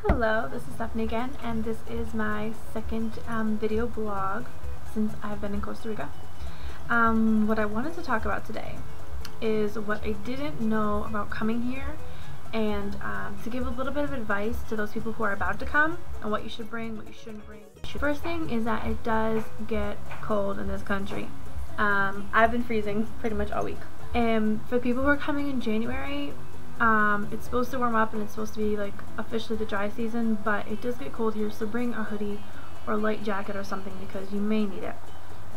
Hello, this is Stephanie again, and this is my second video blog since I've been in Costa Rica. What I wanted to talk about today is what I didn't know about coming here, and to give a little bit of advice to those people who are about to come and what you should bring, what you shouldn't bring. First thing is that it does get cold in this country. I've been freezing pretty much all week. And for people who are coming in January, it's supposed to warm up and it's supposed to be like officially the dry season, but it does get cold here, so bring a hoodie or a light jacket or something because you may need it.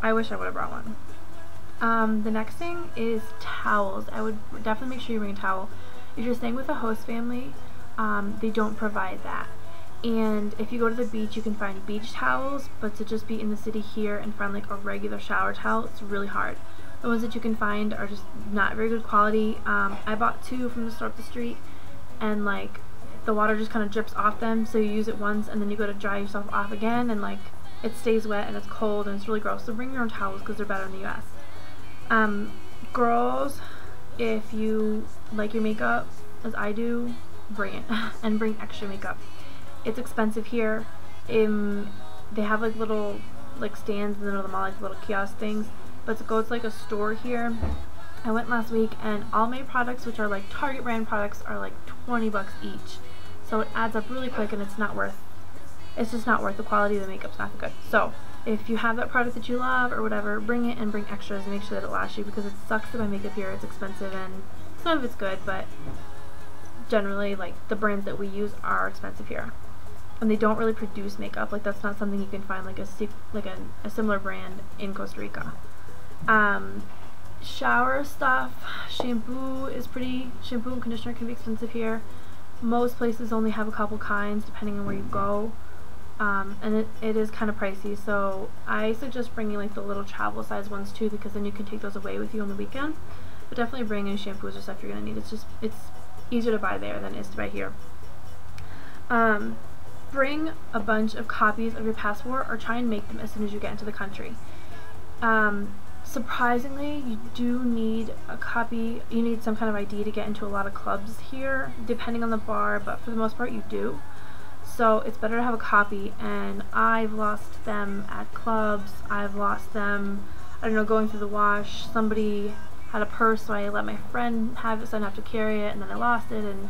I wish I would have brought one. The next thing is towels. I would definitely make sure you bring a towel. If you're staying with a host family, they don't provide that. And if you go to the beach, you can find beach towels, but to just be in the city here and find like a regular shower towel, it's really hard. The ones that you can find are just not very good quality. I bought two from the store up the street, and like the water just kind of drips off them, so you use it once and then you go to dry yourself off again, and like it stays wet and it's cold and it's really gross. So bring your own towels because they're better in the US. Girls, if you like your makeup as I do, bring it and bring extra makeup. It's expensive here. They have like little like stands in the middle of the mall, like little kiosk things. But to go to like a store here, I went last week and all my products, which are like Target brand products, are like 20 bucks each. So it adds up really quick and it's just not worth the quality of the makeup's not good. So if you have that product that you love or whatever, bring it and bring extras and make sure that it lasts you, because it sucks to buy makeup here. It's expensive and some of it's good, but generally like the brands that we use are expensive here. And they don't really produce makeup. Like that's not something you can find like a similar brand in Costa Rica. Shower stuff, shampoo and conditioner can be expensive here. Most places only have a couple kinds depending on where you go, and it is kind of pricey, so I suggest bringing like the little travel size ones too, because then you can take those away with you on the weekend. But definitely bring in shampoos or stuff you're gonna need. It's easier to buy there than it is to buy here. Bring a bunch of copies of your passport, or try and make them as soon as you get into the country. Surprisingly, you do need a copy. You need some kind of ID to get into a lot of clubs here, depending on the bar, but for the most part you do. So it's better to have a copy, and I've lost them at clubs. I've lost them, I don't know, going through the wash. Somebody had a purse, so I let my friend have it so I didn't have to carry it, and then I lost it, and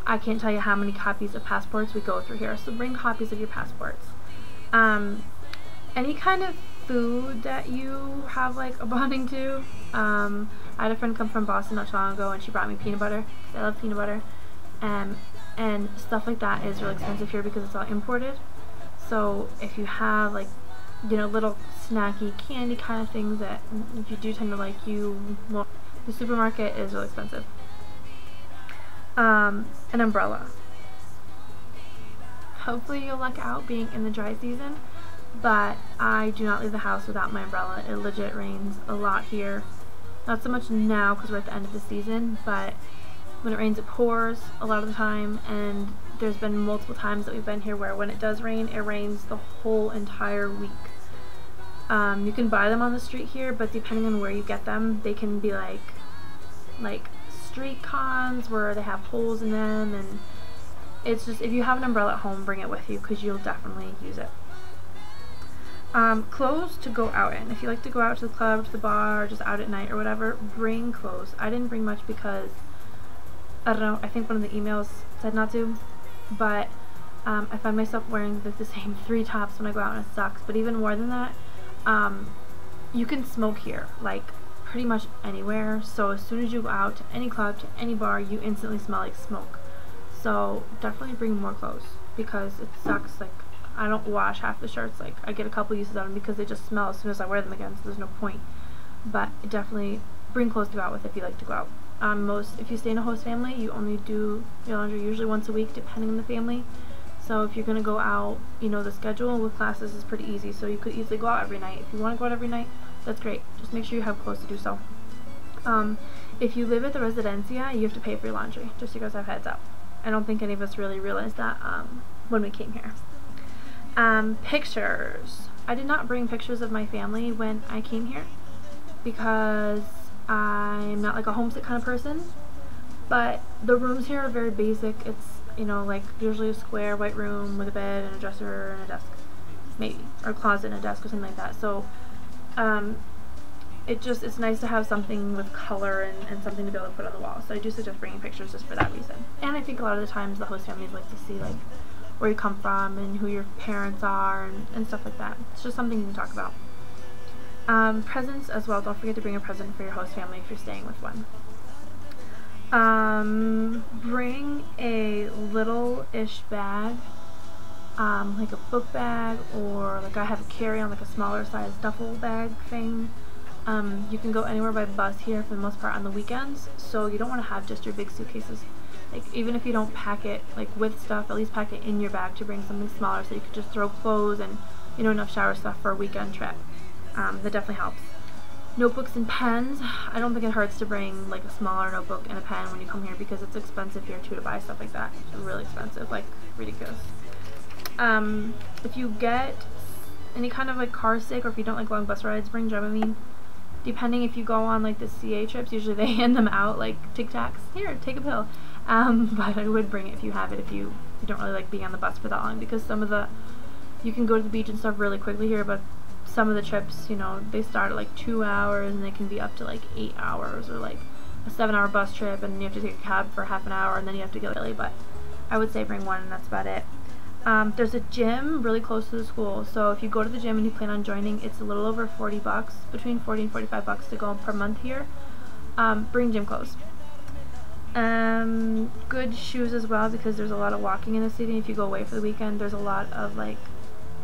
I can't tell you how many copies of passports we go through here. So bring copies of your passports. Any kind of food that you have like a bonding to. I had a friend come from Boston not too long ago, and she brought me peanut butter. I love peanut butter, and stuff like that is really expensive here because it's all imported. So if you have like, you know, little snacky candy kind of things that you do tend to like, the supermarket is really expensive. An umbrella. Hopefully you'll luck out being in the dry season, but I do not leave the house without my umbrella. It legit rains a lot here. Not so much now because we're at the end of the season, but when it rains it pours a lot of the time, and there's been multiple times that we've been here where when it does rain, it rains the whole entire week. You can buy them on the street here, but depending on where you get them, they can be like street cons where they have holes in them, and it's just, if you have an umbrella at home, bring it with you because you'll definitely use it. Clothes to go out in. If you like to go out to the club, to the bar, or just out at night or whatever, bring clothes. I didn't bring much because, I don't know, I think one of the emails said not to, but I find myself wearing the same 3 tops when I go out, and it sucks. But even more than that, you can smoke here, like pretty much anywhere. So as soon as you go out to any club, to any bar, you instantly smell like smoke. So definitely bring more clothes because it sucks. Like, I don't wash half the shirts. Like, I get a couple uses out of them because they just smell as soon as I wear them again, so there's no point. But definitely bring clothes to go out with if you like to go out. If you stay in a host family, you only do your laundry usually once a week, depending on the family. So if you're gonna go out, you know, the schedule with classes is pretty easy, so you could easily go out every night. If you want to go out every night, that's great. Just make sure you have clothes to do so. If you live at the residencia, you have to pay for your laundry, just so you guys have heads up. I don't think any of us really realized that when we came here. Pictures. I did not bring pictures of my family when I came here because I'm not like a homesick kind of person. But the rooms here are very basic. It's, you know, like usually a square white room with a bed and a dresser and a desk, maybe, or a closet and a desk or something like that. So it's nice to have something with color and something to be able to put on the wall. So I do suggest bringing pictures just for that reason. And I think a lot of the times the host families like to see like where you come from and who your parents are and stuff like that. It's just something you can talk about. Presents as well. Don't forget to bring a present for your host family if you're staying with one. Bring a little-ish bag, like a book bag, or like I have a carry-on, like a smaller size duffel bag thing. You can go anywhere by bus here for the most part on the weekends, so you don't want to have just your big suitcases. Like, even if you don't pack it like with stuff, at least pack it in your bag to bring something smaller so you could just throw clothes and, you know, enough shower stuff for a weekend trip. That definitely helps. Notebooks and pens. I don't think it hurts to bring like a smaller notebook and a pen when you come here, because it's expensive here too to buy stuff like that. It's really expensive, like ridiculous. If you get any kind of like car sick, or if you don't like long bus rides, bring Dramamine. Depending if you go on like the CA trips, usually they hand them out like Tic Tacs. Here, take a pill. But I would bring it if you have it, if you don't really like being on the bus for that long, because you can go to the beach and stuff really quickly here, but some of the trips, you know, they start at like 2 hours and they can be up to like 8 hours, or like a 7-hour bus trip and you have to take a cab for half an hour and then you have to get early. But I would say bring one and that's about it. There's a gym really close to the school, so if you go to the gym and you plan on joining, it's a little over $40, between $40 and $45 to go per month here. Bring gym clothes. Good shoes as well, because there's a lot of walking in the city. If you go away for the weekend, there's a lot of like,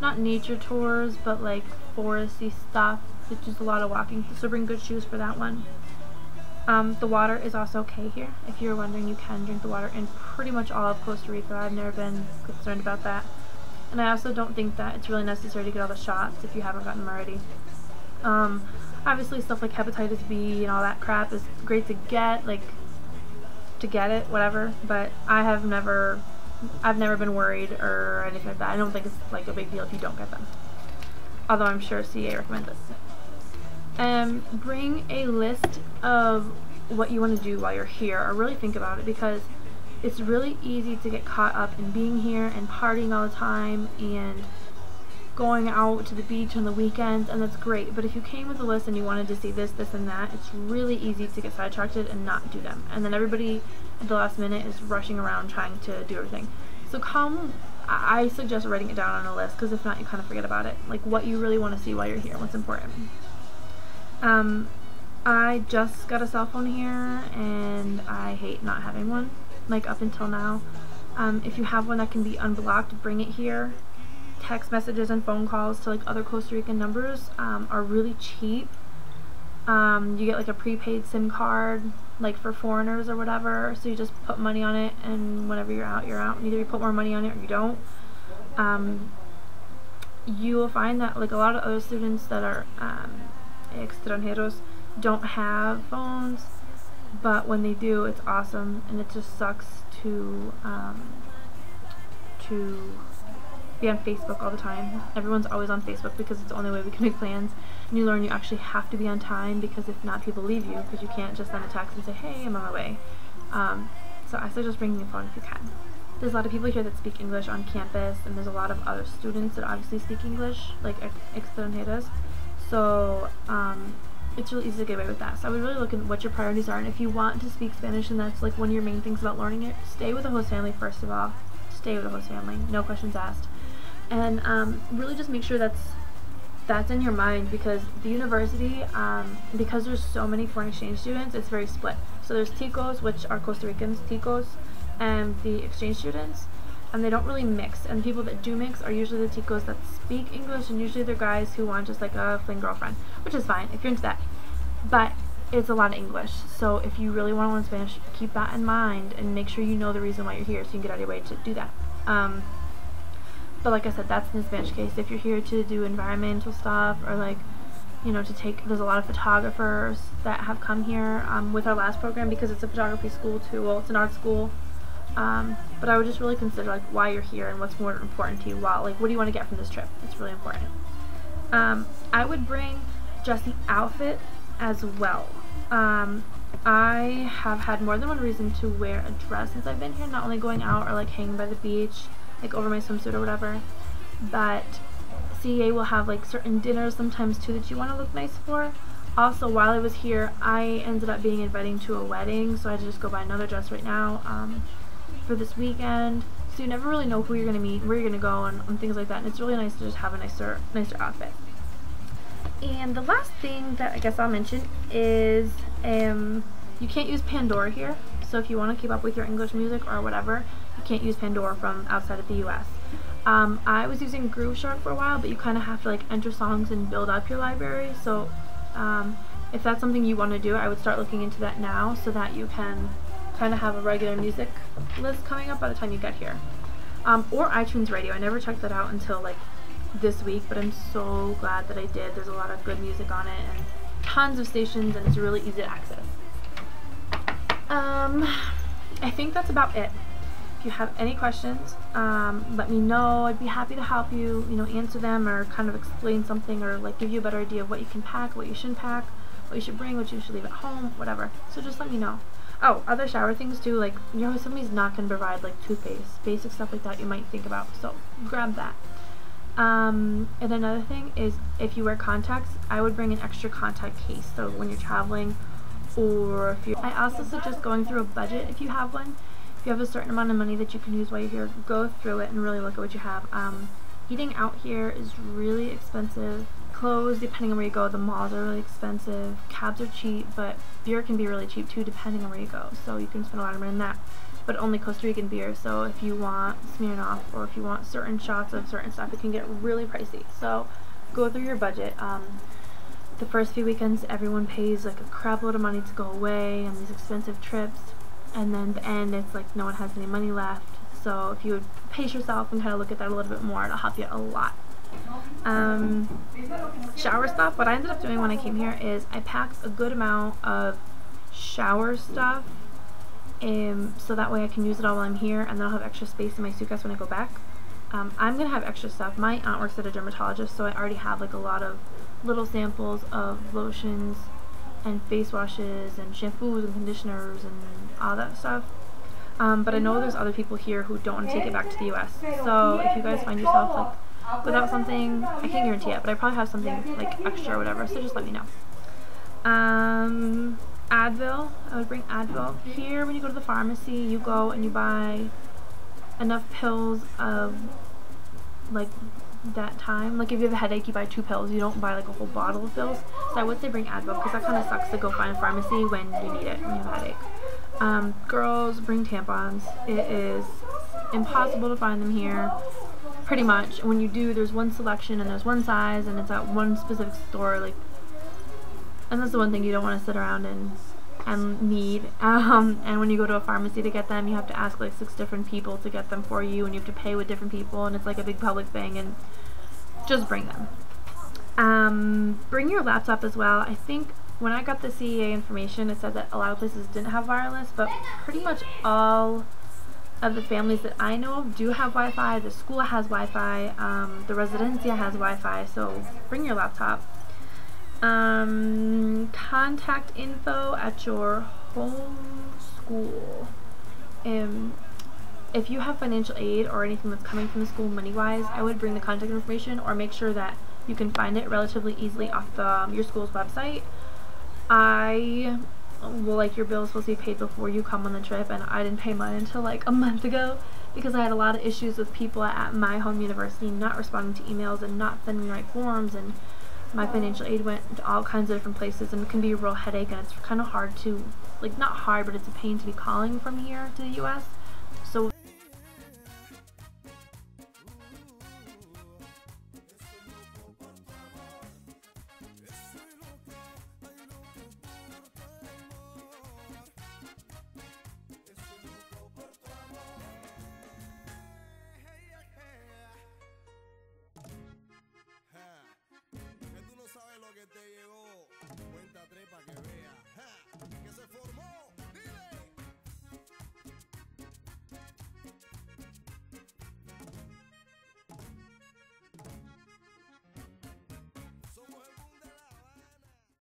not nature tours, but like foresty stuff. It's just a lot of walking, so bring good shoes for that one. The water is also okay here. If you're wondering, you can drink the water in pretty much all of Costa Rica. I've never been concerned about that. And I also don't think that it's really necessary to get all the shots if you haven't gotten them already. Obviously stuff like hepatitis B and all that crap is great to get, like, to get it, whatever, but I've never been worried or anything like that. I don't think it's like a big deal if you don't get them. Although I'm sure CA recommends it. Bring a list of what you want to do while you're here, or really think about it, because it's really easy to get caught up in being here and partying all the time and going out to the beach on the weekends, and that's great. But if you came with a list and you wanted to see this, this, and that, it's really easy to get sidetracked and not do them. And then everybody at the last minute is rushing around trying to do everything. So I suggest writing it down on a list, because if not, you kind of forget about it. Like what you really want to see while you're here, what's important. I just got a cell phone here, and I hate not having one, like up until now. If you have one that can be unblocked, bring it here. Text messages and phone calls to like other Costa Rican numbers are really cheap. You get like a prepaid SIM card, like for foreigners or whatever, so you just put money on it, and whenever you're out, you're out. And either you put more money on it or you don't. You will find that like a lot of other students that are extranjeros don't have phones, but when they do, it's awesome. And it just sucks to be on Facebook all the time. Everyone's always on Facebook because it's the only way we can make plans. And you learn you actually have to be on time, because if not, people leave you, because you can't just send a text and say, hey, I'm on my way. So I suggest bringing your phone if you can. There's a lot of people here that speak English on campus, and there's a lot of other students that obviously speak English, like extranjeros. So it's really easy to get away with that. So I would really look at what your priorities are, and if you want to speak Spanish and that's like one of your main things about learning it, stay with a host family first of all. Stay with a host family, no questions asked. And really just make sure that's in your mind, because the university, because there's so many foreign exchange students, it's very split. So there's Ticos, which are Costa Ricans, Ticos, and the exchange students, and they don't really mix. And the people that do mix are usually the Ticos that speak English, and usually they're guys who want just like a fling girlfriend, which is fine if you're into that. But it's a lot of English, so if you really want to learn Spanish, keep that in mind and make sure you know the reason why you're here, so you can get out of your way to do that. But like I said, that's in the Spanish case. If you're here to do environmental stuff, or like, you know, there's a lot of photographers that have come here with our last program, because it's a photography school too. Well, it's an art school. But I would just really consider like why you're here and what's more important to you. Like, what do you want to get from this trip? It's really important. I would bring just the outfit as well. I have had more than one reason to wear a dress since I've been here, not only going out or like hanging by the beach, like over my swimsuit or whatever, but CEA will have like certain dinners sometimes too that you want to look nice for. Also, while I was here, I ended up being invited to a wedding, so I had to just go buy another dress right now for this weekend. So you never really know who you're going to meet, where you're going to go, and things like that, and it's really nice to just have a nicer outfit. And the last thing that I guess I'll mention is you can't use Pandora here, so if you want to keep up with your English music or whatever, you can't use Pandora from outside of the US. I was using Grooveshark for a while, but you kind of have to like enter songs and build up your library, so if that's something you want to do, I would start looking into that now so that you can kind of have a regular music list coming up by the time you get here. Or iTunes Radio. I never checked that out until like this week, but I'm so glad that I did. There's a lot of good music on it and tons of stations, and it's really easy to access. I think that's about it. If you have any questions, let me know. I'd be happy to help you, answer them or kind of explain something or like give you a better idea of what you can pack, what you shouldn't pack, what you should bring, what you should leave at home, whatever. So just let me know. Oh, other shower things too, like, somebody's not going to provide like toothpaste, basic stuff like that you might think about, so grab that. And another thing is, if you wear contacts, I would bring an extra contact case, so when you're traveling, or if you're, I also suggest going through a budget if you have one. If you have a certain amount of money that you can use while you're here, go through it and really look at what you have. Eating out here is really expensive. Clothes, depending on where you go, the malls are really expensive. Cabs are cheap, but beer can be really cheap too, depending on where you go. So you can spend a lot of money on that, but only Costa Rican beer. So if you want Smirnoff or if you want certain shots of certain stuff, it can get really pricey. So go through your budget. The first few weekends, everyone pays like a crap load of money to go away on these expensive trips, and then the end, it's like no one has any money left. So if you would pace yourself and kind of look at that a little bit more, it'll help you a lot. Shower stuff, what I ended up doing when I came here is I packed a good amount of shower stuff, so that way I can use it all while I'm here, and then I'll have extra space in my suitcase when I go back. I'm gonna have extra stuff. My aunt works at a dermatologist, so I already have like a lot of little samples of lotions and face washes and shampoos and conditioners and all that stuff. But I know there's other people here who don't want to take it back to the US. So if you guys find yourself like without something, I can't guarantee it, but I probably have something like extra or whatever, so just let me know. Advil, I would bring Advil. Here when you go to the pharmacy, you go and you buy enough pills of like that time. Like if you have a headache, you buy 2 pills. You don't buy like a whole bottle of pills. So I would say bring Advil, because that kind of sucks to go find a pharmacy when you need it, when you have a headache. Girls, bring tampons. It is impossible to find them here, pretty much. When you do, there's one selection and there's one size, and it's at one specific store. Like, and that's the one thing you don't want to sit around and need. And when you go to a pharmacy to get them, you have to ask like 6 different people to get them for you, and you have to pay with different people, and it's like a big public thing. And just bring them. Bring your laptop as well. I think when I got the CEA information, it said that a lot of places didn't have wireless, but pretty much all of the families that I know of do have Wi-Fi. The school has Wi-Fi. The residencia has Wi-Fi, so bring your laptop. Contact info at your home school. If you have financial aid or anything that's coming from the school money-wise, I would bring the contact information, or make sure that you can find it relatively easily off your school's website. Your bill is supposed to be paid before you come on the trip, and I didn't pay mine until like a month ago, because I had a lot of issues with people at my home university not responding to emails and not sending the right forms, and my financial aid went to all kinds of different places, and it can be a real headache, and it's kind of hard to, like, not hard, but it's a pain to be calling from here to the US. So